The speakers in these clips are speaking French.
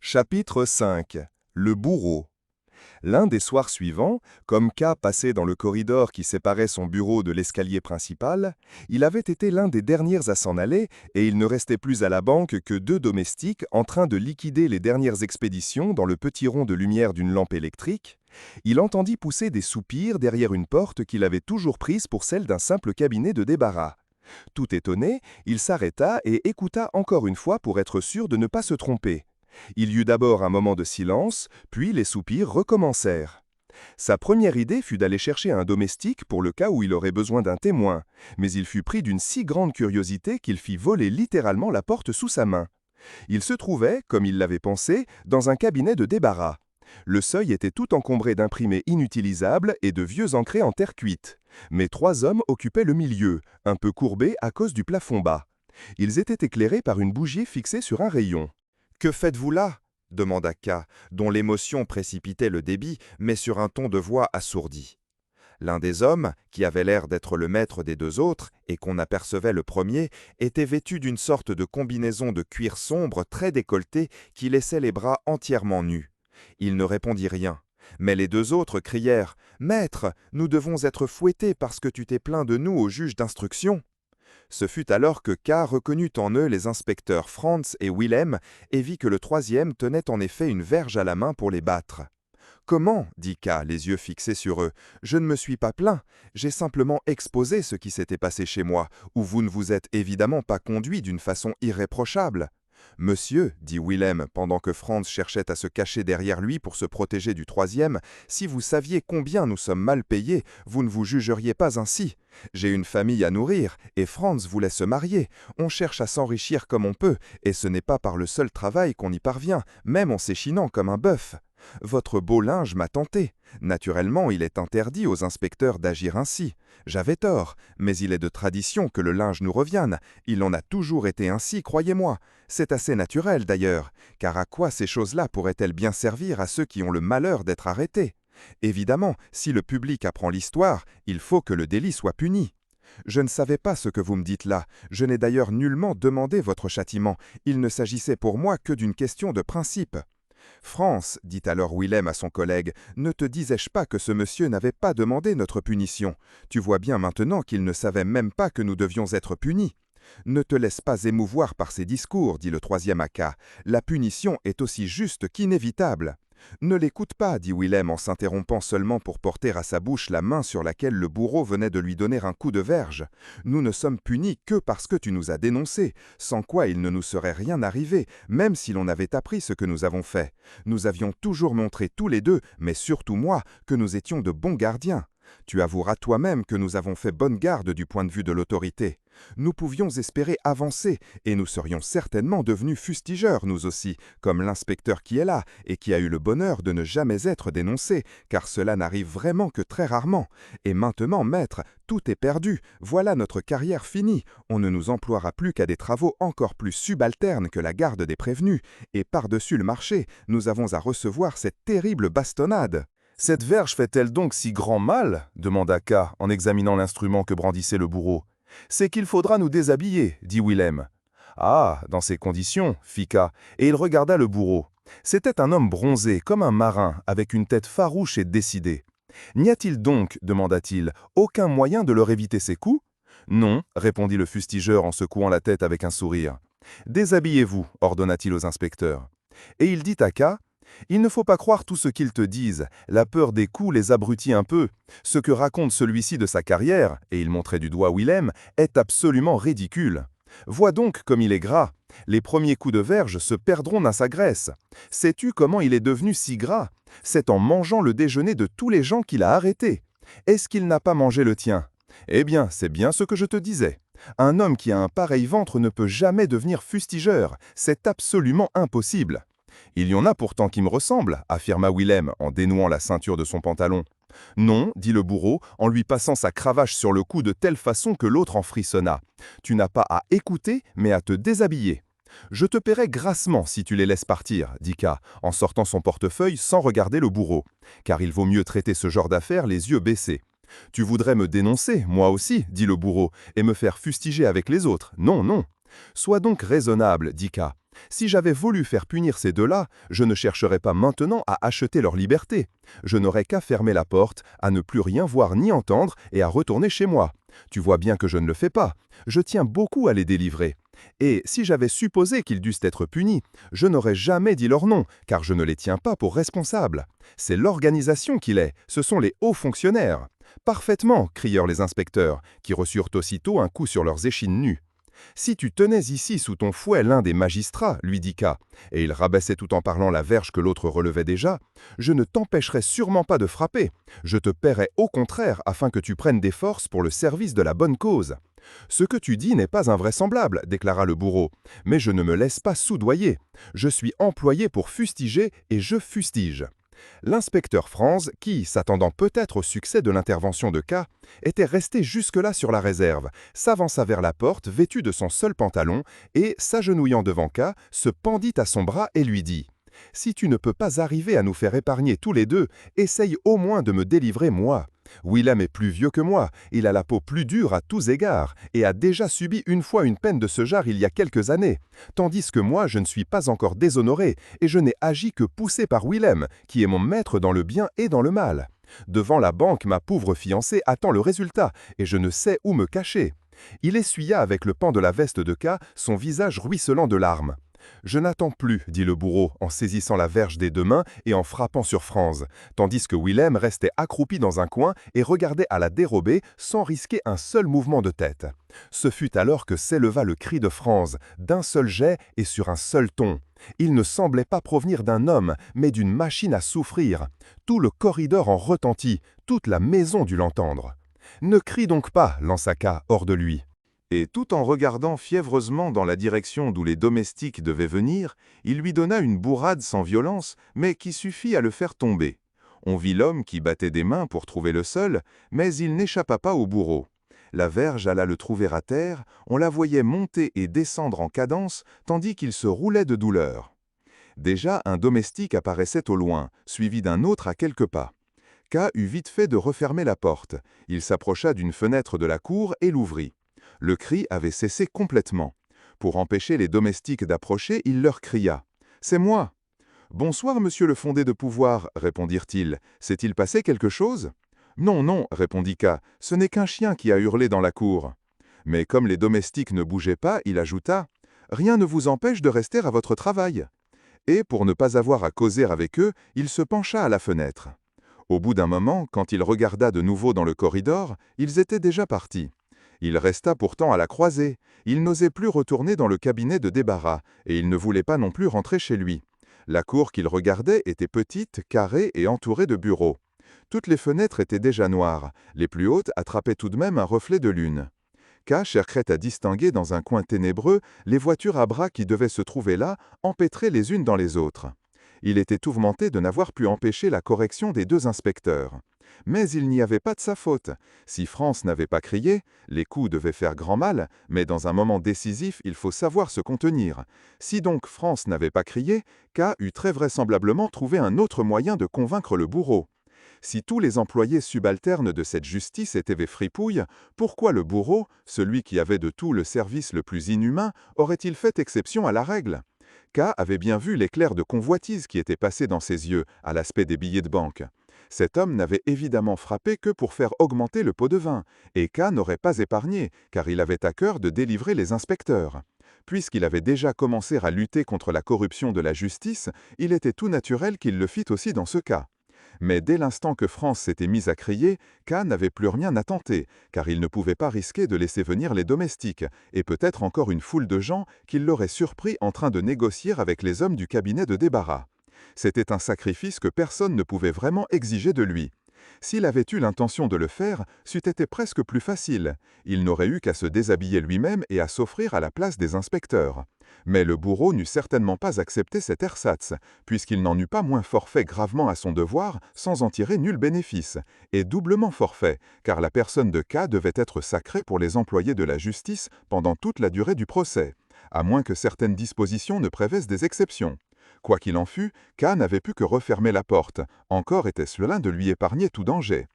Chapitre 5. Le bourreau. L'un des soirs suivants, comme K passait dans le corridor qui séparait son bureau de l'escalier principal, il avait été l'un des derniers à s'en aller et il ne restait plus à la banque que deux domestiques en train de liquider les dernières expéditions dans le petit rond de lumière d'une lampe électrique. Il entendit pousser des soupirs derrière une porte qu'il avait toujours prise pour celle d'un simple cabinet de débarras. Tout étonné, il s'arrêta et écouta encore une fois pour être sûr de ne pas se tromper. Il y eut d'abord un moment de silence, puis les soupirs recommencèrent. Sa première idée fut d'aller chercher un domestique pour le cas où il aurait besoin d'un témoin, mais il fut pris d'une si grande curiosité qu'il fit voler littéralement la porte sous sa main. Il se trouvait, comme il l'avait pensé, dans un cabinet de débarras. Le seuil était tout encombré d'imprimés inutilisables et de vieux ancrés en terre cuite. Mais trois hommes occupaient le milieu, un peu courbés à cause du plafond bas. Ils étaient éclairés par une bougie fixée sur un rayon. « Que faites-vous là » demanda K, dont l'émotion précipitait le débit, mais sur un ton de voix assourdi. L'un des hommes, qui avait l'air d'être le maître des deux autres, et qu'on apercevait le premier, était vêtu d'une sorte de combinaison de cuir sombre très décolletée qui laissait les bras entièrement nus. Il ne répondit rien. Mais les deux autres crièrent « Maître, nous devons être fouettés parce que tu t'es plaint de nous au juge d'instruction !» Ce fut alors que K reconnut en eux les inspecteurs Franz et Willem et vit que le troisième tenait en effet une verge à la main pour les battre. « Comment » dit K, les yeux fixés sur eux. « Je ne me suis pas plaint, j'ai simplement exposé ce qui s'était passé chez moi, où vous ne vous êtes évidemment pas conduit d'une façon irréprochable. » « Monsieur, dit Willem, pendant que Franz cherchait à se cacher derrière lui pour se protéger du troisième, si vous saviez combien nous sommes mal payés, vous ne vous jugeriez pas ainsi. J'ai une famille à nourrir, et Franz voulait se marier. On cherche à s'enrichir comme on peut, et ce n'est pas par le seul travail qu'on y parvient, même en s'échinant comme un bœuf. Votre beau linge m'a tenté. Naturellement, il est interdit aux inspecteurs d'agir ainsi. J'avais tort, mais il est de tradition que le linge nous revienne. Il en a toujours été ainsi, croyez-moi. C'est assez naturel d'ailleurs, car à quoi ces choses-là pourraient-elles bien servir à ceux qui ont le malheur d'être arrêtés? Évidemment, si le public apprend l'histoire, il faut que le délit soit puni. Je ne savais pas ce que vous me dites là. Je n'ai d'ailleurs nullement demandé votre châtiment. Il ne s'agissait pour moi que d'une question de principe. France, dit alors Willem à son collègue, ne te disais-je pas que ce monsieur n'avait pas demandé notre punition? Tu vois bien maintenant qu'il ne savait même pas que nous devions être punis. Ne te laisse pas émouvoir par ces discours, dit le troisième à K. La punition est aussi juste qu'inévitable. Ne l'écoute pas, dit Willem en s'interrompant seulement pour porter à sa bouche la main sur laquelle le bourreau venait de lui donner un coup de verge. Nous ne sommes punis que parce que tu nous as dénoncés, sans quoi il ne nous serait rien arrivé, même si l'on avait appris ce que nous avons fait. Nous avions toujours montré tous les deux, mais surtout moi, que nous étions de bons gardiens. Tu avoueras toi-même que nous avons fait bonne garde du point de vue de l'autorité. Nous pouvions espérer avancer, et nous serions certainement devenus fustigeurs, nous aussi, comme l'inspecteur qui est là, et qui a eu le bonheur de ne jamais être dénoncé, car cela n'arrive vraiment que très rarement. Et maintenant, maître, tout est perdu, voilà notre carrière finie, on ne nous emploiera plus qu'à des travaux encore plus subalternes que la garde des prévenus, et par-dessus le marché, nous avons à recevoir cette terrible bastonnade. « Cette verge fait-elle donc si grand mal » demanda K en examinant l'instrument que brandissait le bourreau. « C'est qu'il faudra nous déshabiller, dit Willem. »« Ah, dans ces conditions, fit K, et il regarda le bourreau. C'était un homme bronzé, comme un marin, avec une tête farouche et décidée. « N'y a-t-il donc, demanda-t-il, aucun moyen de leur éviter ces coups ?»« Non, répondit le fustigeur en secouant la tête avec un sourire. « Déshabillez-vous, ordonna-t-il aux inspecteurs. Et il dit à K, « Il ne faut pas croire tout ce qu'ils te disent, la peur des coups les abrutit un peu. Ce que raconte celui-ci de sa carrière, et il montrait du doigt Willem, est absolument ridicule. Vois donc comme il est gras. Les premiers coups de verge se perdront dans sa graisse. Sais-tu comment il est devenu si gras? C'est en mangeant le déjeuner de tous les gens qu'il a arrêtés. Est-ce qu'il n'a pas mangé le tien? Eh bien, c'est bien ce que je te disais. Un homme qui a un pareil ventre ne peut jamais devenir fustigeur. C'est absolument impossible. » « Il y en a pourtant qui me ressemblent, affirma Willem en dénouant la ceinture de son pantalon. « Non, dit le bourreau, en lui passant sa cravache sur le cou de telle façon que l'autre en frissonna. Tu n'as pas à écouter, mais à te déshabiller. Je te paierai grassement si tu les laisses partir, dit K, en sortant son portefeuille sans regarder le bourreau, car il vaut mieux traiter ce genre d'affaires les yeux baissés. Tu voudrais me dénoncer, moi aussi, dit le bourreau, et me faire fustiger avec les autres. Non, non. Sois donc raisonnable, dit K. Si j'avais voulu faire punir ces deux-là, je ne chercherais pas maintenant à acheter leur liberté. Je n'aurais qu'à fermer la porte, à ne plus rien voir ni entendre et à retourner chez moi. Tu vois bien que je ne le fais pas. Je tiens beaucoup à les délivrer. Et si j'avais supposé qu'ils dussent être punis, je n'aurais jamais dit leur nom, car je ne les tiens pas pour responsables. C'est l'organisation qui l'est, ce sont les hauts fonctionnaires. Parfaitement, crièrent les inspecteurs, qui reçurent aussitôt un coup sur leurs échines nues. Si tu tenais ici sous ton fouet l'un des magistrats, lui dit K, et il rabaissait tout en parlant la verge que l'autre relevait déjà, je ne t'empêcherai sûrement pas de frapper. Je te paierai au contraire afin que tu prennes des forces pour le service de la bonne cause. Ce que tu dis n'est pas invraisemblable, déclara le bourreau, mais je ne me laisse pas soudoyer. Je suis employé pour fustiger et je fustige. L'inspecteur Franz, qui, s'attendant peut-être au succès de l'intervention de K, était resté jusque-là sur la réserve, s'avança vers la porte vêtu de son seul pantalon et, s'agenouillant devant K, se pendit à son bras et lui dit « Si tu ne peux pas arriver à nous faire épargner tous les deux, essaye au moins de me délivrer moi. Willem est plus vieux que moi, il a la peau plus dure à tous égards, et a déjà subi une fois une peine de ce genre il y a quelques années, tandis que moi je ne suis pas encore déshonoré, et je n'ai agi que poussé par Willem, qui est mon maître dans le bien et dans le mal. Devant la banque, ma pauvre fiancée attend le résultat, et je ne sais où me cacher. » Il essuya avec le pan de la veste de K son visage ruisselant de larmes. « Je n'attends plus, dit le bourreau en saisissant la verge des deux mains et en frappant sur Franz, tandis que Willem restait accroupi dans un coin et regardait à la dérobée sans risquer un seul mouvement de tête. Ce fut alors que s'éleva le cri de Franz, d'un seul jet et sur un seul ton. Il ne semblait pas provenir d'un homme, mais d'une machine à souffrir. Tout le corridor en retentit, toute la maison dut l'entendre. « Ne crie donc pas, lança K hors de lui. » Et tout en regardant fiévreusement dans la direction d'où les domestiques devaient venir, il lui donna une bourrade sans violence, mais qui suffit à le faire tomber. On vit l'homme qui battait des mains pour trouver le sol, mais il n'échappa pas au bourreau. La verge alla le trouver à terre, on la voyait monter et descendre en cadence, tandis qu'il se roulait de douleur. Déjà un domestique apparaissait au loin, suivi d'un autre à quelques pas. K eut vite fait de refermer la porte. Il s'approcha d'une fenêtre de la cour et l'ouvrit. Le cri avait cessé complètement. Pour empêcher les domestiques d'approcher, il leur cria « C'est moi !»« Bonsoir, monsieur le fondé de pouvoir, » répondirent-ils. « S'est-il passé quelque chose ?»« Non, non, » répondit K. « Ce n'est qu'un chien qui a hurlé dans la cour. » Mais comme les domestiques ne bougeaient pas, il ajouta « Rien ne vous empêche de rester à votre travail. » Et pour ne pas avoir à causer avec eux, il se pencha à la fenêtre. Au bout d'un moment, quand il regarda de nouveau dans le corridor, ils étaient déjà partis. Il resta pourtant à la croisée. Il n'osait plus retourner dans le cabinet de débarras, et il ne voulait pas non plus rentrer chez lui. La cour qu'il regardait était petite, carrée et entourée de bureaux. Toutes les fenêtres étaient déjà noires. Les plus hautes attrapaient tout de même un reflet de lune. K cherchait à distinguer dans un coin ténébreux les voitures à bras qui devaient se trouver là, empêtrées les unes dans les autres. Il était tourmenté de n'avoir pu empêcher la correction des deux inspecteurs. Mais il n'y avait pas de sa faute. Si France n'avait pas crié, les coups devaient faire grand mal, mais dans un moment décisif, il faut savoir se contenir. Si donc France n'avait pas crié, K eût très vraisemblablement trouvé un autre moyen de convaincre le bourreau. Si tous les employés subalternes de cette justice étaient des fripouilles, pourquoi le bourreau, celui qui avait de tout le service le plus inhumain, aurait-il fait exception à la règle ? K avait bien vu l'éclair de convoitise qui était passé dans ses yeux à l'aspect des billets de banque. Cet homme n'avait évidemment frappé que pour faire augmenter le pot de vin, et K n'aurait pas épargné, car il avait à cœur de délivrer les inspecteurs. Puisqu'il avait déjà commencé à lutter contre la corruption de la justice, il était tout naturel qu'il le fît aussi dans ce cas. Mais dès l'instant que France s'était mise à crier, K n'avait plus rien à tenter, car il ne pouvait pas risquer de laisser venir les domestiques, et peut-être encore une foule de gens qu'il l'aurait surpris en train de négocier avec les hommes du cabinet de débarras. C'était un sacrifice que personne ne pouvait vraiment exiger de lui. S'il avait eu l'intention de le faire, c'eût été presque plus facile. Il n'aurait eu qu'à se déshabiller lui-même et à s'offrir à la place des inspecteurs. Mais le bourreau n'eût certainement pas accepté cet ersatz, puisqu'il n'en eût pas moins forfait gravement à son devoir sans en tirer nul bénéfice, et doublement forfait, car la personne de K devait être sacrée pour les employés de la justice pendant toute la durée du procès, à moins que certaines dispositions ne prévaissent des exceptions. Quoi qu'il en fût, K n'avait pu que refermer la porte, encore était-ce l'un de lui épargner tout danger.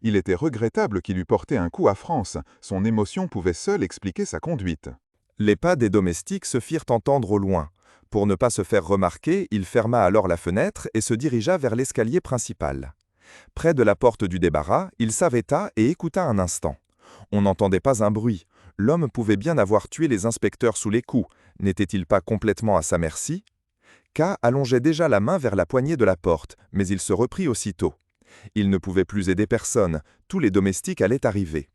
Il était regrettable qu'il eût porté un coup à France, son émotion pouvait seule expliquer sa conduite. Les pas des domestiques se firent entendre au loin. Pour ne pas se faire remarquer, il ferma alors la fenêtre et se dirigea vers l'escalier principal. Près de la porte du débarras, il s'arrêta et écouta un instant. On n'entendait pas un bruit. L'homme pouvait bien avoir tué les inspecteurs sous les coups. N'était-il pas complètement à sa merci? K allongeait déjà la main vers la poignée de la porte, mais il se reprit aussitôt. Il ne pouvait plus aider personne, tous les domestiques allaient arriver.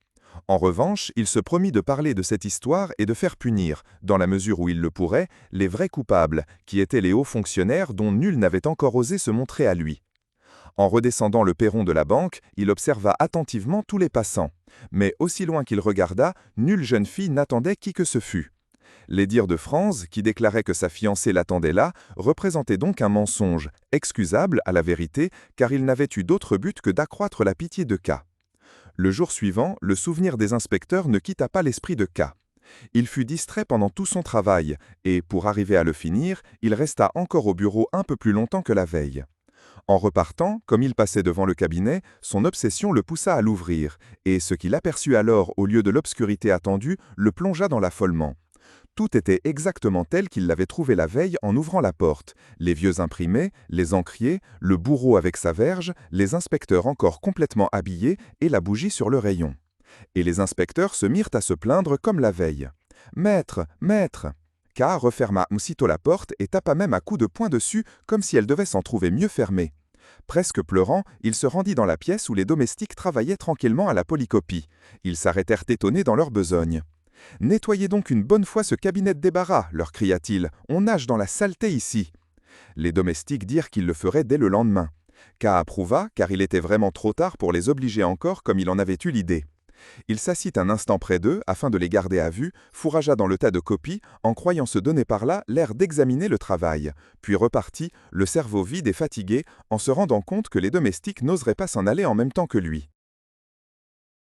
En revanche, il se promit de parler de cette histoire et de faire punir, dans la mesure où il le pourrait, les vrais coupables, qui étaient les hauts fonctionnaires dont nul n'avait encore osé se montrer à lui. En redescendant le perron de la banque, il observa attentivement tous les passants. Mais aussi loin qu'il regarda, nulle jeune fille n'attendait qui que ce fût. Les dires de Franz, qui déclarait que sa fiancée l'attendait là, représentaient donc un mensonge, excusable à la vérité, car il n'avait eu d'autre but que d'accroître la pitié de K. Le jour suivant, le souvenir des inspecteurs ne quitta pas l'esprit de K. Il fut distrait pendant tout son travail, et, pour arriver à le finir, il resta encore au bureau un peu plus longtemps que la veille. En repartant, comme il passait devant le cabinet, son obsession le poussa à l'ouvrir, et ce qu'il aperçut alors au lieu de l'obscurité attendue le plongea dans l'affolement. Tout était exactement tel qu'il l'avait trouvé la veille en ouvrant la porte. Les vieux imprimés, les encriers, le bourreau avec sa verge, les inspecteurs encore complètement habillés et la bougie sur le rayon. Et les inspecteurs se mirent à se plaindre comme la veille. « Maître, maître !» K referma aussitôt la porte et tapa même à coups de poing dessus comme si elle devait s'en trouver mieux fermée. Presque pleurant, il se rendit dans la pièce où les domestiques travaillaient tranquillement à la polycopie. Ils s'arrêtèrent étonnés dans leur besogne. « Nettoyez donc une bonne fois ce cabinet de débarras, leur cria-t-il. On nage dans la saleté ici. » Les domestiques dirent qu'ils le feraient dès le lendemain. K approuva, car il était vraiment trop tard pour les obliger encore comme il en avait eu l'idée. Il s'assit un instant près d'eux, afin de les garder à vue, fourragea dans le tas de copies, en croyant se donner par là l'air d'examiner le travail, puis repartit, le cerveau vide et fatigué, en se rendant compte que les domestiques n'oseraient pas s'en aller en même temps que lui.